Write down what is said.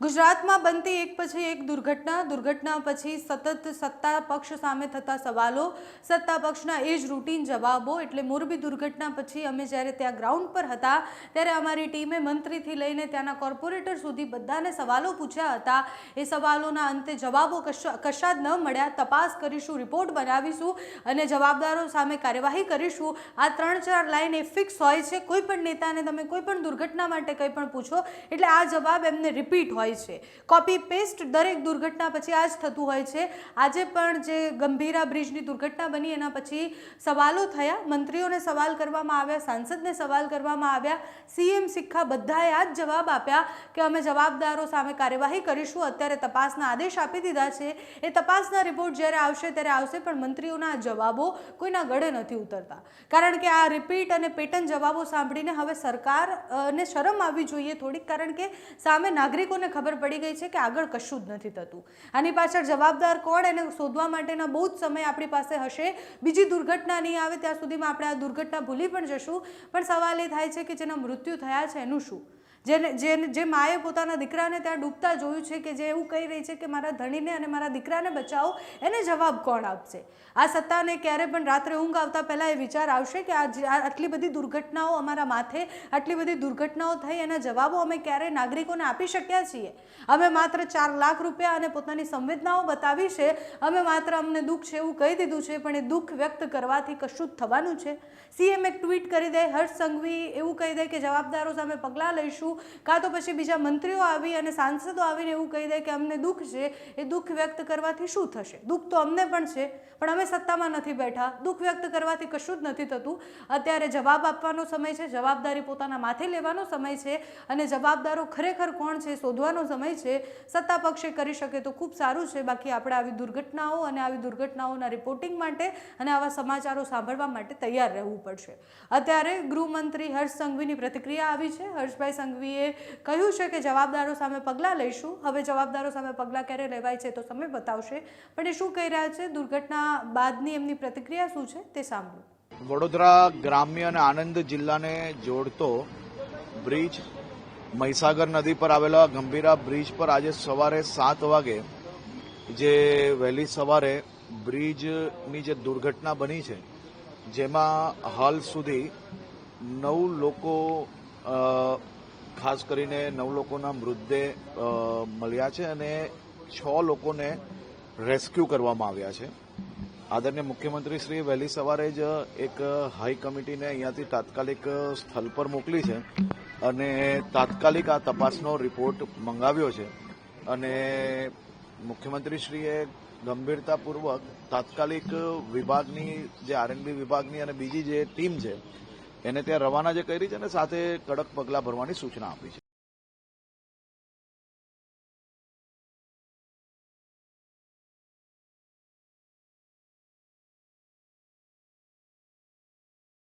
ગુજરાતમાં બનતી એક પછી એક દુર્ઘટના પછી સતત સત્તા પક્ષ સામે થતા સવાલો, સત્તા પક્ષના એ જ રૂટીન જવાબો. એટલે મોરબી દુર્ઘટના પછી અમે જ્યારે ત્યાં ગ્રાઉન્ડ પર હતા ત્યારે અમારી ટીમે મંત્રીથી લઈને ત્યાંના કોર્પોરેટર સુધી બધાને સવાલો પૂછ્યા હતા. એ સવાલોના અંતે જવાબો કશા જ ન મળ્યા. તપાસ કરીશું, રિપોર્ટ બનાવીશું અને જવાબદારો સામે કાર્યવાહી કરીશું. આ 3-4 લાઈન એ ફિક્સ હોય છે. કોઈ પણ નેતાને તમે કોઈ પણ દુર્ઘટના માટે કંઈ પણ પૂછો એટલે આ જવાબ એમને રિપીટ હોય છે. કોપી પેસ્ટ દરેક દુર્ઘટના પછી આ જ થતું હોય છે. આજે પણ જે ગંભીરા બ્રિજની દુર્ઘટના બની એના પછી સવાલો થયા, મંત્રીઓને સવાલ કરવામાં આવ્યા, સાંસદને સવાલ કરવામાં આવ્યા, સીએમ સિક્કા બધાએ આ જ જવાબ આપ્યા કે અમે જવાબદારો સામે કાર્યવાહી કરીશું. અત્યારે તપાસના આદેશ આપી દીધા છે. એ તપાસના રિપોર્ટ જ્યારે આવશે ત્યારે આવશે, પણ મંત્રીઓના જવાબો કોઈના ગળે નથી ઉતરતા. કારણ કે આ રિપીટ અને પેટર્ન જવાબો સાંભળીને હવે સરકારને શરમ આવવી જોઈએ થોડીક, કારણ કે સામે નાગરિકોને ખબર પડી ગઈ છે કે આગળ કશું જ નથી થતું. આની પાછળ જવાબદાર કોણ એને શોધવા માટેના બહુ જ સમય આપણી પાસે હશે. બીજી દુર્ઘટના નહીં આવે ત્યાં સુધીમાં આપણે આ દુર્ઘટના ભૂલી પણ જશું. પણ સવાલ એ થાય છે કે જેના મૃત્યુ થયા છે એનું શું? જે માએ પોતાના દીકરાને ત્યાં ડૂબતા જોયું છે, કે જે એવું કહી રહી છે કે મારા ધણીને અને મારા દીકરાને બચાવો, એને જવાબ કોણ આપશે? આ સત્તાને ક્યારે પણ રાત્રે ઊંઘ આવતા પહેલાં એ વિચાર આવશે કે આટલી બધી દુર્ઘટનાઓ અમારા માથે, આટલી બધી દુર્ઘટનાઓ થઈ, એના જવાબો અમે ક્યારેય નાગરિકોને આપી શક્યા છીએ? અમે માત્ર 4 લાખ રૂપિયા અને પોતાની સંવેદનાઓ બતાવી છે. અમે માત્ર અમને દુઃખ છે એવું કહી દીધું છે, પણ એ દુઃખ વ્યક્ત કરવાથી કશું જ થવાનું છે? સીએમ એક ટ્વીટ કરી દે, હર્ષ સંઘવી એવું કહી દે કે જવાબદારો સામે પગલાં લઈશું, કાં તો પછી બીજા મંત્રીઓ આવી અને સાંસદો આવીને એવું કહી દે કે અમને દુઃખ છે. એ દુઃખ વ્યક્ત કરવાથી શું થશે? દુઃખ તો અમને પણ છે, પણ અમે સત્તામાં નથી બેઠા. દુઃખ વ્યક્ત કરવાથી કશું જ નથી થતું. અત્યારે જવાબ આપવાનો સમય છે, જવાબદારી પોતાના માથે લેવાનો સમય છે અને જવાબદારો ખરેખર કોણ છે શોધવાનો સમય છે. સત્તા પક્ષે કરી શકે તો ખૂબ સારું છે. બાકી આપણે આવી દુર્ઘટનાઓ અને આવી દુર્ઘટનાઓના રિપોર્ટિંગ માટે અને આવા સમાચારો સાંભળવા માટે તૈયાર રહેવું પડશે. અત્યારે ગૃહમંત્રી હર્ષ સંઘવીની પ્રતિક્રિયા આવી છે. હર્ષભાઈ સંઘવીએ કહ્યું છે કે જવાબદારો સામે પગલાં લઈશું. હવે જવાબદારો સામે પગલાં ક્યારે લેવાય છે તો સમય બતાવશે, પણ એ શું કહી રહ્યા છે, દુર્ઘટના બાદની એમની પ્રતિક્રિયા શું છે તે સાંભળો. વડોદરા ગ્રામ્ય અને આણંદ જિલ્લાને જોડતો બ્રિજ, મહીસાગર નદી પર આવેલા ગંભીરા બ્રિજ પર આજે સવારે 7 વાગે જે વહેલી સવારે બ્રિજની જે દુર્ઘટના બની છે, જેમાં હાલ સુધી 9 લોકો, ખાસ કરીને 9 લોકોના મૃતદેહ મળ્યા છે અને 6 લોકોને રેસ્ક્યુ કરવામાં આવ્યા છે. આદરણીય મુખ્યમંત્રી શ્રી વહેલી સવારે જ એક હાઈ કમિટીને અહીંયાથી તાત્કાલિક સ્થળ પર મોકલી છે અને તાત્કાલિક આ તપાસનો રિપોર્ટ મંગાવ્યો છે અને મુખ્યમંત્રીશ્રીએ ગંભીરતાપૂર્વક તાત્કાલિક વિભાગની, જે આરએનબી વિભાગની અને બીજી જે ટીમ છે એને ત્યાં રવાના જે કરી છે અને સાથે કડક પગલાં ભરવાની સૂચના આપી છે.